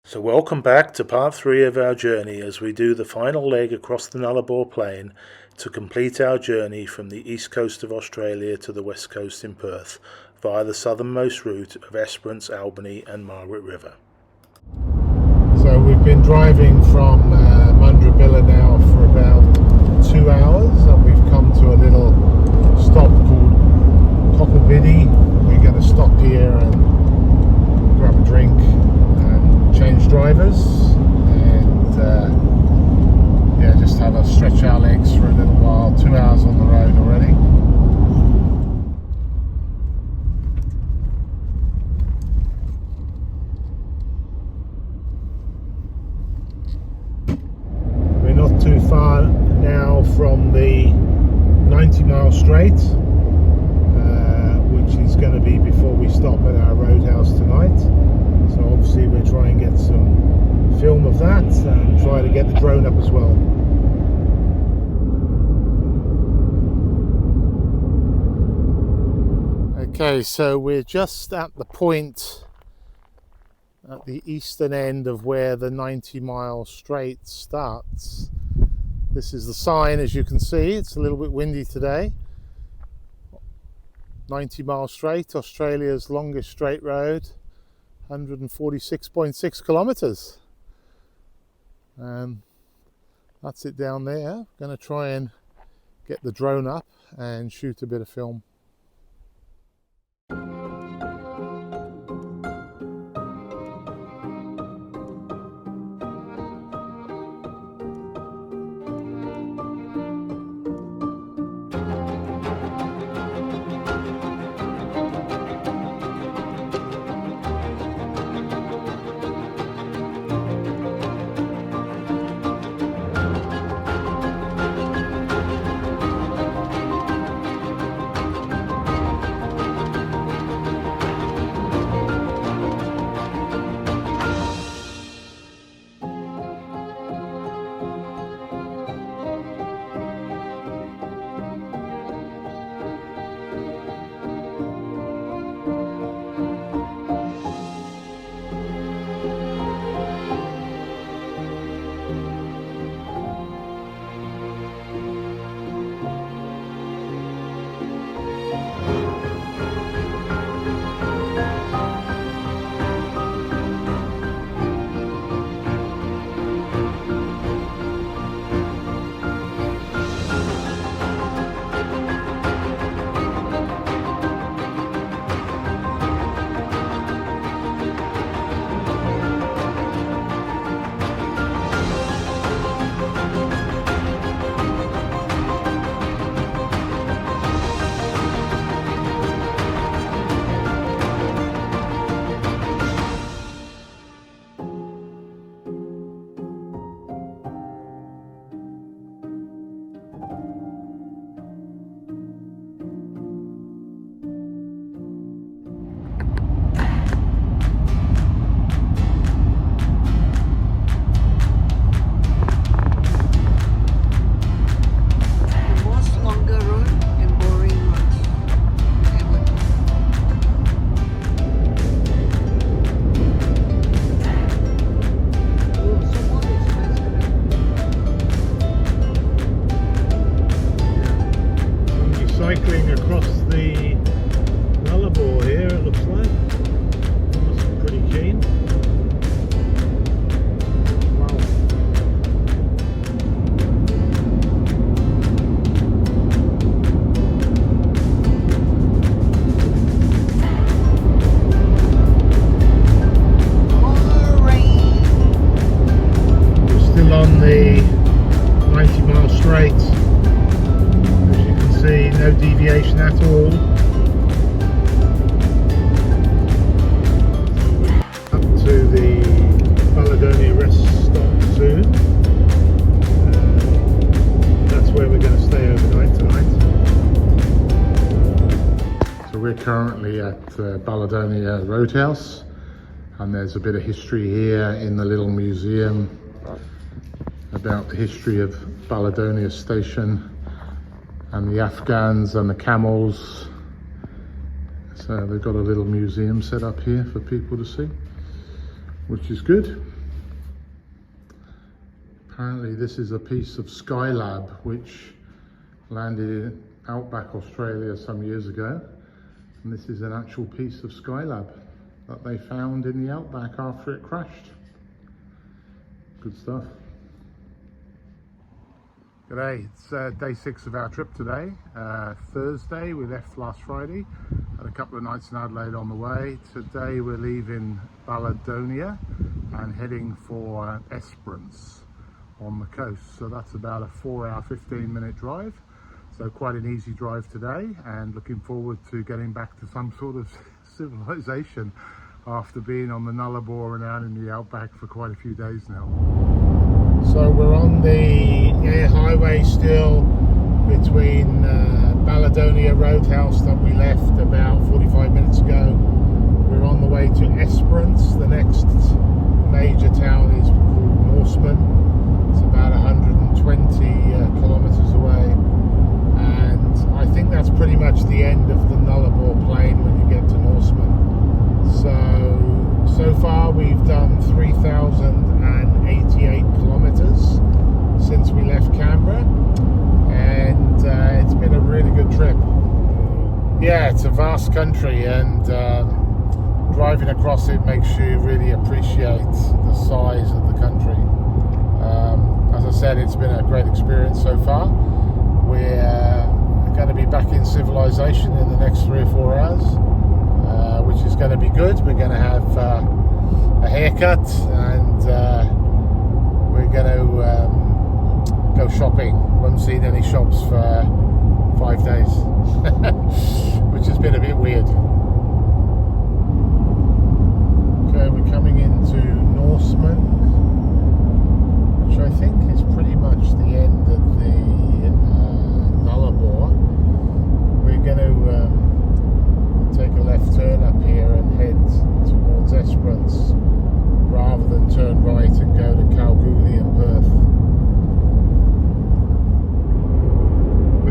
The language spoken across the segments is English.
So welcome back to part 3 of our journey as we do the final leg across the Nullarbor Plain to complete our journey from the east coast of Australia to the west coast in Perth via the southernmost route of Esperance, Albany and Margaret River. So we've been driving from Margaret River now for about 2 hours and we've come to a little stop called Cocklebiddy. We're going to stop here and grab a drink, change drivers and just have a stretch our legs for a little while. 2 hours on the road already. We're not too far now from the 90-mile straight, which is going to be before we stop at our roadhouse tonight. So obviously we'll try and get some film of that and try to get the drone up as well. Okay, so we're just at the point at the eastern end of where the 90-mile straight starts. This is the sign, as you can see. It's a little bit windy today. 90-mile straight, Australia's longest straight road. 146.6 kilometers. That's it down there. Going to try and get the drone up and shoot a bit of film. Cycling across the Nullarbor here, it looks like. Must be pretty keen. Wow. We're still on the 90-mile straight. No deviation at all. Up to the Baladonia rest stop soon. That's where we're going to stay overnight tonight. So we're currently at Baladonia Roadhouse, and there's a bit of history here in the little museum about the history of Baladonia Station and the Afghans and the camels. So they've got a little museum set up here for people to see, which is good. Apparently this is a piece of Skylab which landed in outback Australia some years ago, and this is an actual piece of Skylab that they found in the outback after it crashed. Good stuff. G'day, it's day 6 of our trip today. Thursday, we left last Friday, had a couple of nights in Adelaide on the way. Today we're leaving Baladonia and heading for Esperance on the coast. So that's about a 4-hour, 15-minute drive. So quite an easy drive today, and looking forward to getting back to some sort of civilization after being on the Nullarbor and out in the outback for quite a few days now. So we're on the air highway still between Baladonia Roadhouse that we left about 45 minutes ago. We're on the way to Esperance. The next major town is called Norseman. It's about 120 kilometres away, and I think that's pretty much the end of the Nullarbor plain when you get to Norseman. So far we've done 3,088 kilometres since we left Canberra, and it's been a really good trip. Yeah, it's a vast country, and driving across it makes you really appreciate the size of the country. As I said, it's been a great experience so far. We're going to be back in civilization in the next 3 or 4 hours, which is going to be good. We're going to have a haircut, and we're going to go shopping. We haven't seen any shops for 5 days, which has been a bit weird. Okay, we're coming into Norseman, which I think is pretty much the end of the Nullarbor. We're going to take a left turn up here and head towards Esperance rather than turn right and go to Kalgoorlie and Perth.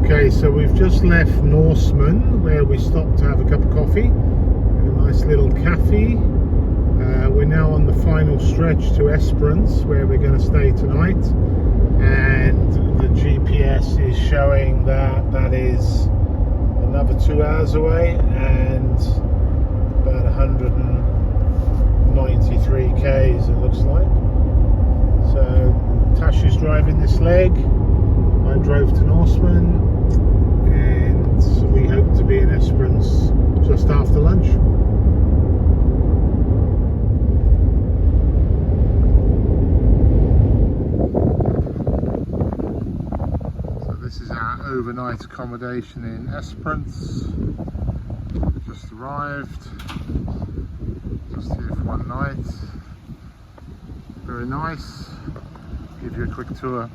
Okay, so we've just left Norseman, where we stopped to have a cup of coffee in a nice little cafe. We're now on the final stretch to Esperance, where we're going to stay tonight, and the GPS is showing that that is another 2 hours away and about 193 k's it looks like. So Tash is driving this leg, I drove to Norseman, and we hope to be in Esperance just after lunch. This is our overnight accommodation in Esperance. We just arrived, just here for one night. Very nice. Give you a quick tour.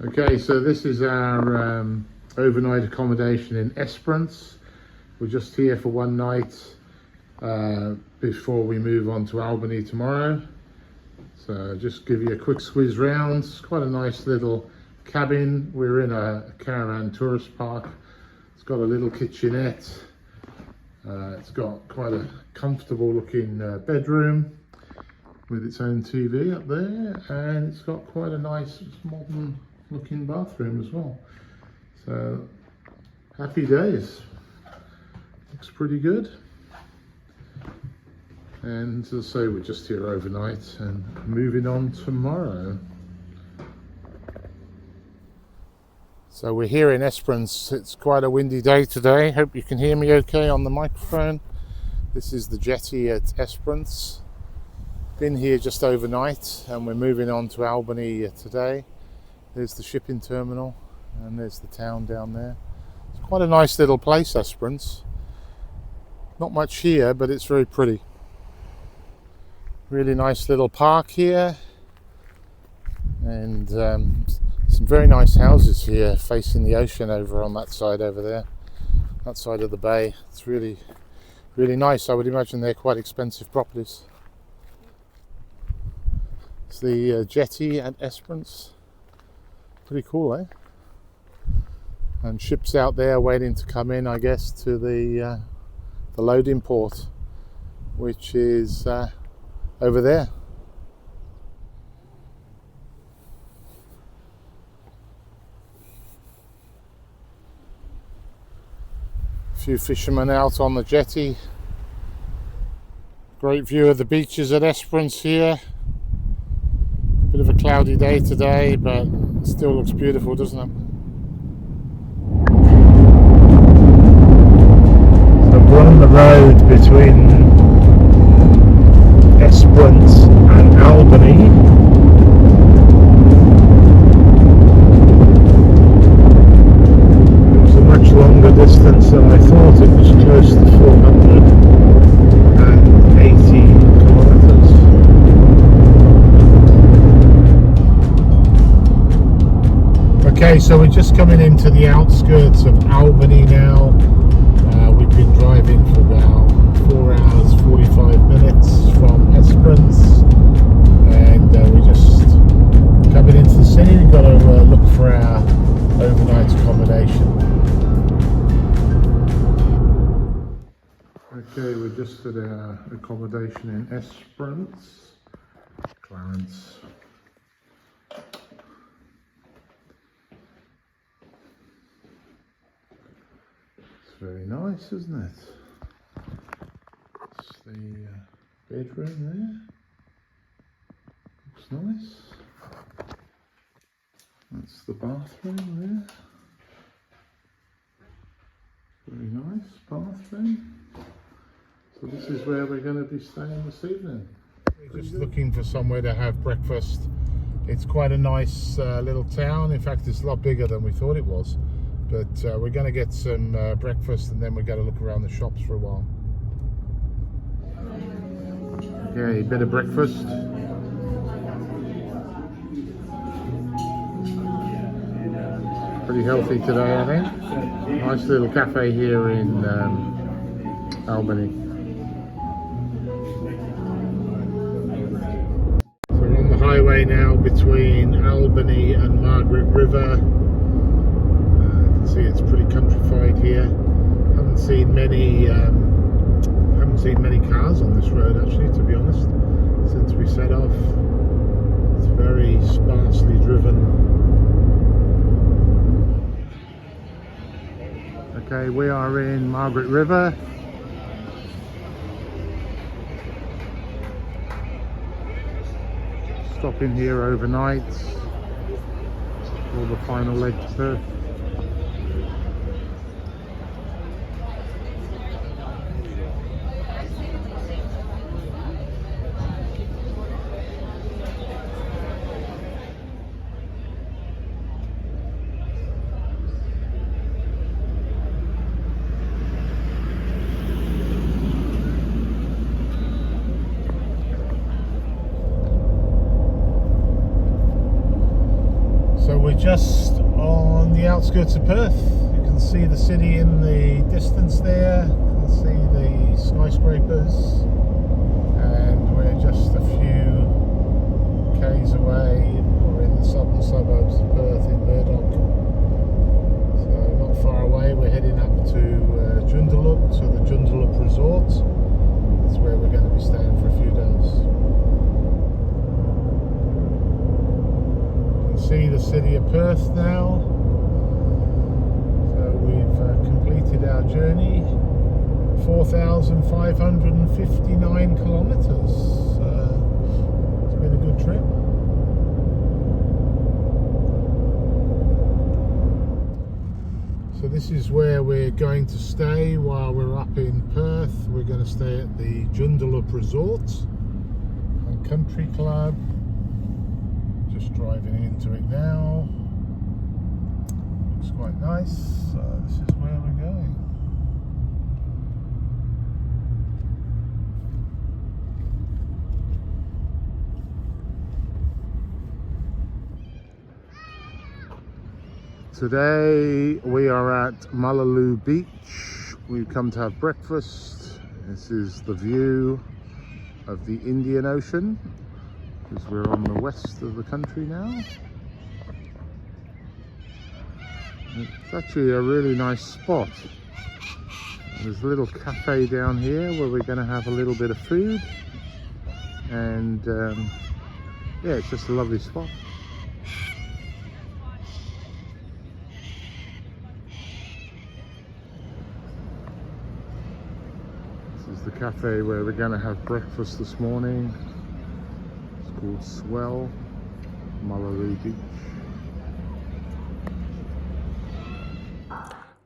Okay, so this is our overnight accommodation in Esperance. We're just here for one night before we move on to Albany tomorrow. So just give you a quick squeeze round. It's quite a nice little cabin. We're in a caravan tourist park. It's got a little kitchenette. It's got quite a comfortable looking bedroom with its own TV up there, and it's got quite a nice modern looking bathroom as well. So happy days. Looks pretty good. And as I say, we're just here overnight and moving on tomorrow. So we're here in Esperance. It's quite a windy day today. Hope you can hear me okay on the microphone. This is the jetty at Esperance. Been here just overnight, and we're moving on to Albany today. There's the shipping terminal, and there's the town down there. It's quite a nice little place, Esperance. Not much here, but it's very pretty. Really nice little park here, and some very nice houses here facing the ocean over on that side over there, that side of the bay. It's really nice. I would imagine they're quite expensive properties. It's the jetty at Esperance. Pretty cool, eh? And ships out there waiting to come in, I guess, to the loading port, which is over there few fishermen out on the jetty. Great view of the beaches at Esperance here. Bit of a cloudy day today, but it still looks beautiful, doesn't it? So we're on the road between Esperance and Albany. It was a much longer distance than I thought. It was close to 480 kilometres. Okay, so we're just coming into the outskirts of Albany now. We've been driving for about 4 hours 45 minutes from Esperance, and we're just coming into the city. We've got to look for our overnight accommodation. Okay, we're just at our accommodation in Esperance, Clarence. Very nice, isn't it? It's the bedroom there. Looks nice. That's the bathroom there. Very nice bathroom. So this is where we're going to be staying this evening. We're just looking for somewhere to have breakfast. It's quite a nice little town. In fact, it's a lot bigger than we thought it was. But we're going to get some breakfast, and then we're going to look around the shops for a while. Okay, a bit of breakfast. Pretty healthy today, I think. Nice little cafe here in Albany. So we're on the highway now between Albany and Margaret River. See, it's pretty countrified here. Haven't seen many cars on this road, actually, to be honest, since we set off. It's very sparsely driven. Okay, we are in Margaret River. Stopping here overnight for the final leg to Perth. So we're just on the outskirts of Perth. You can see the city in the distance there. You can see the skyscrapers, and we're just a few k's away. We're in the southern suburbs of Perth in Murdoch. So not far away. We're heading up to Joondalup, to the Joondalup Resort. That's where we're going to be staying for a few days. See the city of Perth now. So we've completed our journey, 4,559 kilometres. It's been a good trip. So this is where we're going to stay while we're up in Perth. We're going to stay at the Joondalup Resort and Country Club. Just driving into it now. Looks quite nice. So this is where we're going. Today we are at Mullaloo Beach. We've come to have breakfast. This is the view of the Indian Ocean, because we're on the west of the country now. It's actually a really nice spot. There's a little cafe down here where we're going to have a little bit of food, and yeah, it's just a lovely spot. cafe where we're going to have breakfast this morning. It's called Swell, Mullaroo Beach.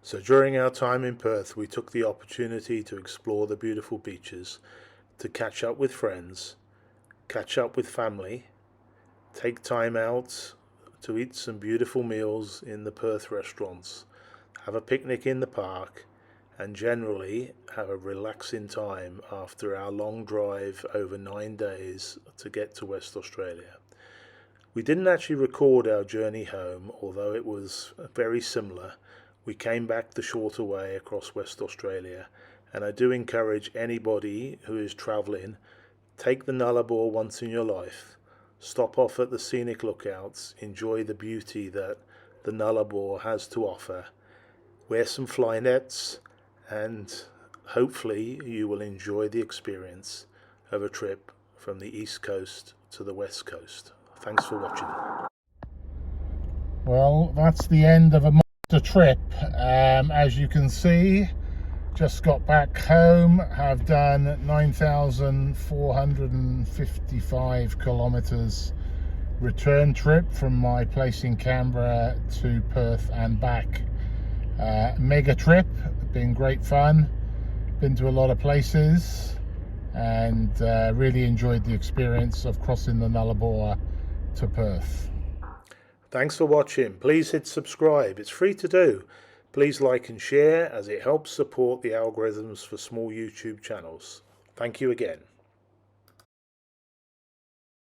So during our time in Perth, we took the opportunity to explore the beautiful beaches, to catch up with friends, catch up with family, take time out to eat some beautiful meals in the Perth restaurants, have a picnic in the park, and generally have a relaxing time after our long drive over 9 days to get to West Australia. We didn't actually record our journey home, although it was very similar. We came back the shorter way across West Australia, and I do encourage anybody who is travelling, take the Nullarbor once in your life, stop off at the scenic lookouts, enjoy the beauty that the Nullarbor has to offer, wear some fly nets, and hopefully you will enjoy the experience of a trip from the East Coast to the West Coast. Thanks for watching. Well, that's the end of a trip. As you can see, just got back home, have done 9,455 kilometers return trip from my place in Canberra to Perth and back. Mega trip, been great fun, been to a lot of places, and really enjoyed the experience of crossing the Nullarbor to Perth. Thanks for watching. Please hit subscribe. It's free to do. Please like and share as it helps support the algorithms for small YouTube channels. Thank you again.